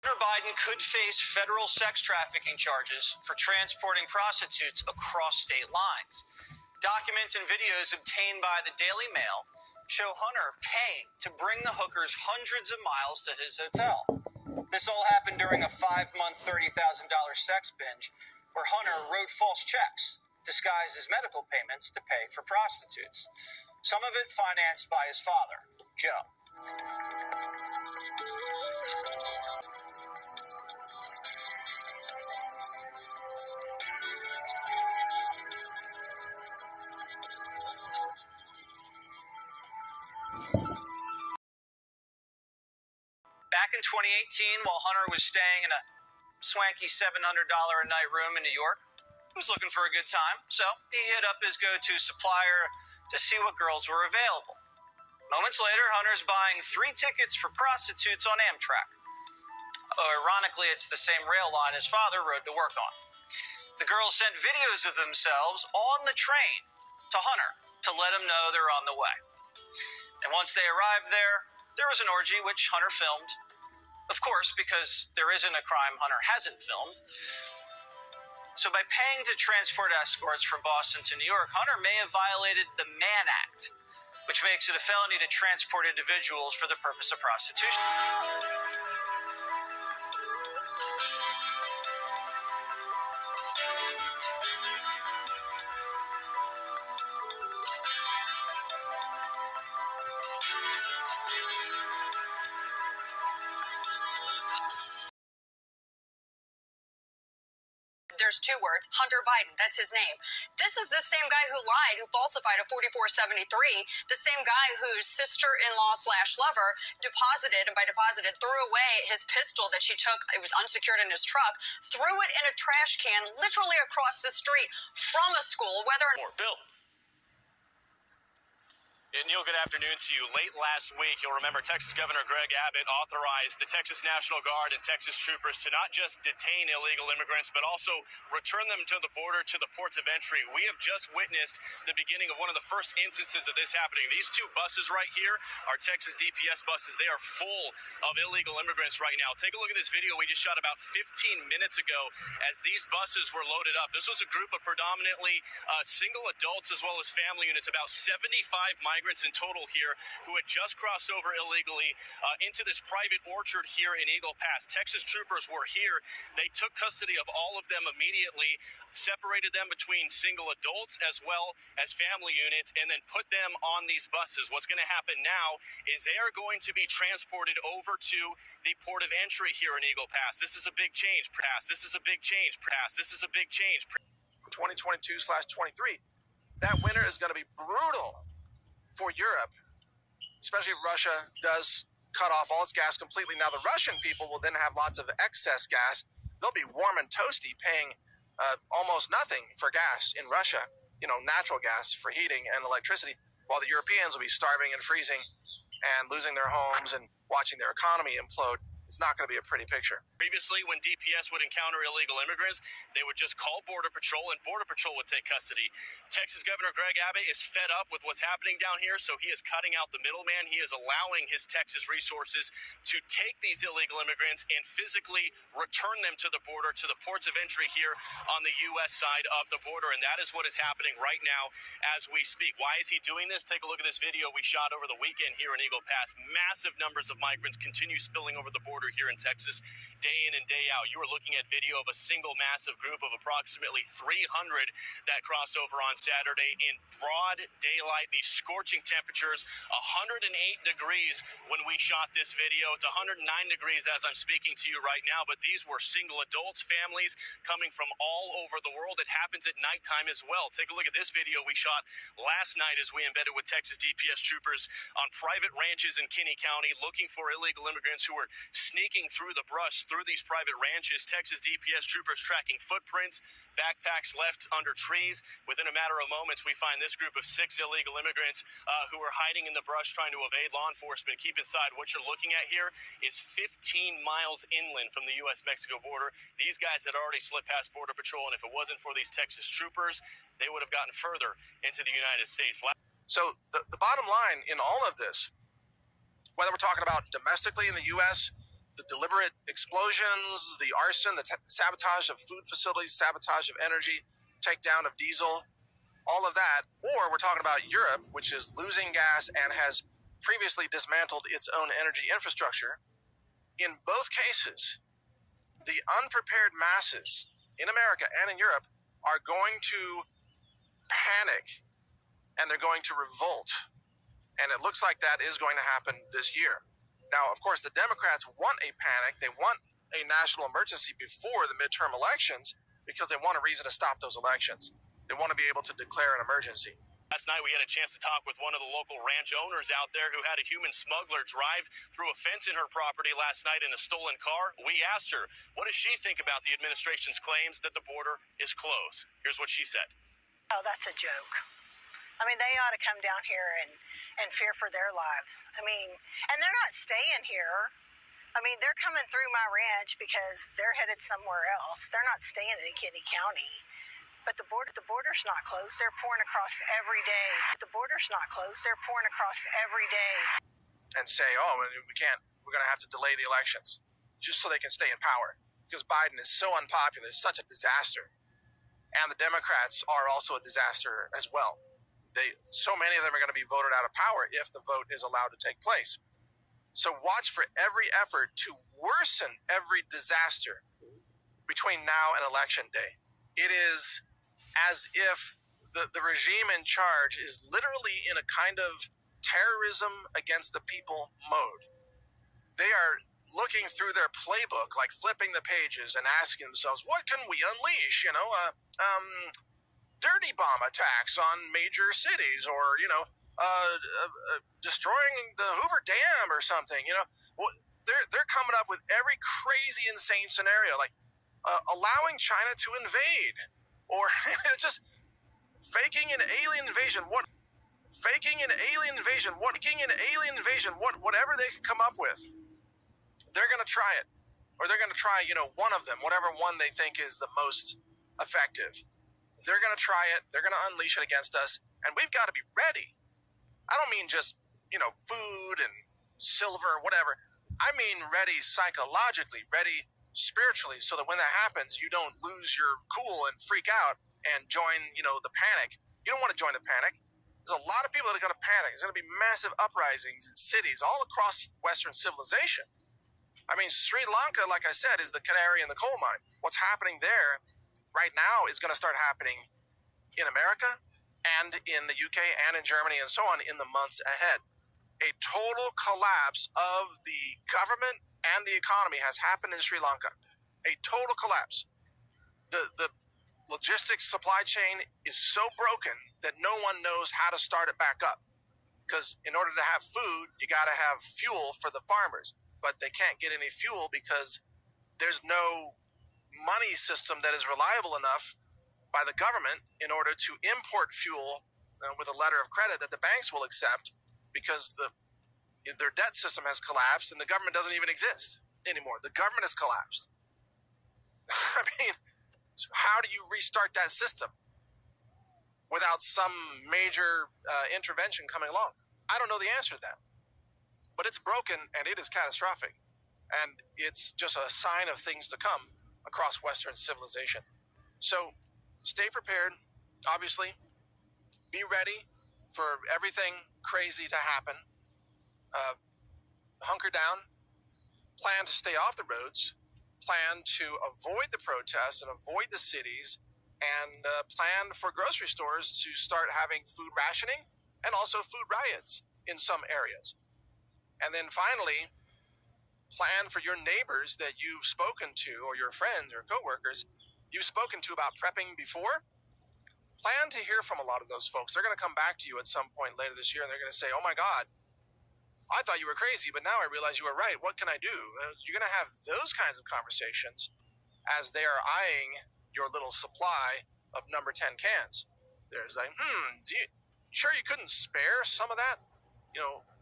Hunter Biden could face federal sex trafficking charges for transporting prostitutes across state lines. Documents and videos obtained by the Daily Mail show Hunter paying to bring the hookers hundreds of miles to his hotel. This all happened during a 5-month, $30,000 sex binge where Hunter wrote false checks disguised as medical payments to pay for prostitutes. Some of it financed by his father, Joe. Back in 2018, while Hunter was staying in a swanky $700 a night room in New York, he was looking for a good time, so he hit up his go-to supplier to see what girls were available. Moments later, Hunter's buying 3 tickets for prostitutes on Amtrak. Ironically, it's the same rail line his father rode to work on. The girls sent videos of themselves on the train to Hunter to let him know they're on the way. And once they arrived there was an orgy which Hunter filmed. Of course, because there isn't a crime Hunter hasn't filmed. So by paying to transport escorts from Boston to New York, Hunter may have violated the Mann Act, which makes it a felony to transport individuals for the purpose of prostitution. There's 2 words, Hunter Biden, that's his name. This is the same guy who lied, who falsified a 4473, the same guy whose sister-in-law/lover deposited, and by deposited, threw away his pistol that she took, it was unsecured in his truck, threw it in a trash can literally across the street from a school, whether or not... Bill. And Neil, good afternoon to you. Late last week, you'll remember Texas Governor Greg Abbott authorized the Texas National Guard and Texas troopers to not just detain illegal immigrants, but also return them to the border, to the ports of entry. We have just witnessed the beginning of one of the first instances of this happening. These 2 buses right here are Texas DPS buses. They are full of illegal immigrants right now. Take a look at this video we just shot about 15 minutes ago as these buses were loaded up. This was a group of predominantly single adults as well as family units, about 75 migrants in total here who had just crossed over illegally into this private orchard here in Eagle Pass. Texas troopers were here. They took custody of all of them immediately, separated them between single adults as well as family units, and then put them on these buses. What's going to happen now is they are going to be transported over to the port of entry here in Eagle Pass. This is a big change. This is a big change. This is a big change. 2022/23, that winter is going to be brutal for Europe, especially if Russia does cut off all its gas completely. Now, the Russian people will then have lots of excess gas. They'll be warm and toasty, paying almost nothing for gas in Russia, natural gas for heating and electricity, while the Europeans will be starving and freezing and losing their homes and watching their economy implode. It's not going to be a pretty picture. Previously, when DPS would encounter illegal immigrants, they would just call Border Patrol, and Border Patrol would take custody. Texas Governor Greg Abbott is fed up with what's happening down here, so he is cutting out the middleman. He is allowing his Texas resources to take these illegal immigrants and physically return them to the border, to the ports of entry here on the U.S. side of the border, and that is what is happening right now as we speak. Why is he doing this? Take a look at this video we shot over the weekend here in Eagle Pass. Massive numbers of migrants continue spilling over the border here in Texas day in and day out. You are looking at video of a single massive group of approximately 300 that crossed over on Saturday in broad daylight. These scorching temperatures, 108 degrees when we shot this video. It's 109 degrees as I'm speaking to you right now, but these were single adults, families coming from all over the world. It happens at nighttime as well. Take a look at this video we shot last night as we embedded with Texas DPS troopers on private ranches in Kinney County looking for illegal immigrants who were sneaking through the brush through these private ranches. Texas DPS troopers tracking footprints, backpacks left under trees. Within a matter of moments, we find this group of 6 illegal immigrants who are hiding in the brush trying to evade law enforcement. Keep inside, what you're looking at here is 15 miles inland from the U.S.-Mexico border. These guys had already slipped past Border Patrol, and if it wasn't for these Texas troopers, they would have gotten further into the United States. So the bottom line in all of this, whether we're talking about domestically in the U.S., the deliberate explosions, the arson, the sabotage of food facilities, sabotage of energy, takedown of diesel, all of that. Or we're talking about Europe, which is losing gas and has previously dismantled its own energy infrastructure. In both cases, the unprepared masses in America and in Europe are going to panic and they're going to revolt. And it looks like that is going to happen this year. Now, of course, the Democrats want a panic. They want a national emergency before the midterm elections because they want a reason to stop those elections. They want to be able to declare an emergency. Last night, we had a chance to talk with one of the local ranch owners out there who had a human smuggler drive through a fence in her property last night in a stolen car. We asked her, what does she think about the administration's claims that the border is closed? Here's what she said. Oh, that's a joke. I mean, they ought to come down here and fear for their lives. I mean, and they're not staying here. I mean, they're coming through my ranch because they're headed somewhere else. They're not staying in Kinney County. But the border's not closed. They're pouring across every day. The border's not closed. They're pouring across every day. And say, oh, we can't, we're going to have to delay the elections just so they can stay in power. Because Biden is so unpopular, such a disaster. And the Democrats are also a disaster as well. So many of them are going to be voted out of power if the vote is allowed to take place. So watch for every effort to worsen every disaster between now and election day. It is as if the regime in charge is literally in a kind of terrorism against the people mode. They are looking through their playbook, like flipping the pages and asking themselves, what can we unleash? Dirty bomb attacks on major cities, or destroying the Hoover Dam or something. They're coming up with every crazy, insane scenario, like allowing China to invade, or just faking an alien invasion. Whatever they can come up with, they're going to try it, or they're going to try one of them, whatever one they think is the most effective. They're going to try it. They're going to unleash it against us. And we've got to be ready. I don't mean just, food and silver or whatever. I mean ready psychologically, ready spiritually, so that when that happens, you don't lose your cool and freak out and join, the panic. You don't want to join the panic. There's a lot of people that are going to panic. There's going to be massive uprisings in cities all across Western civilization. I mean, Sri Lanka, like I said, is the canary in the coal mine. What's happening there right now is going to start happening in America and in the UK and in Germany and so on in the months ahead. A total collapse of the government and the economy has happened in Sri Lanka. A total collapse. The logistics supply chain is so broken that no one knows how to start it back up. Because in order to have food, you got to have fuel for the farmers. But they can't get any fuel because there's no money system that is reliable enough by the government in order to import fuel with a letter of credit that the banks will accept, because their debt system has collapsed and the government doesn't even exist anymore. The government has collapsed. I mean, how do you restart that system without some major intervention coming along? I don't know the answer to that. But it's broken and it is catastrophic. And it's just a sign of things to come across Western civilization. So stay prepared, obviously. Be ready for everything crazy to happen. Hunker down. Plan to stay off the roads. Plan to avoid the protests and avoid the cities. And plan for grocery stores to start having food rationing and also food riots in some areas. And then finally, plan for your neighbors that you've spoken to, or your friends or coworkers you've spoken to about prepping before. Plan to hear from a lot of those folks. They're going to come back to you at some point later this year, and they're going to say, oh my God, I thought you were crazy, but now I realize you were right. What can I do? You're going to have those kinds of conversations as they are eyeing your little supply of number 10 cans. There's like, you sure you couldn't spare some of that?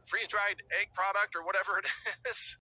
Freeze-dried egg product or whatever it is.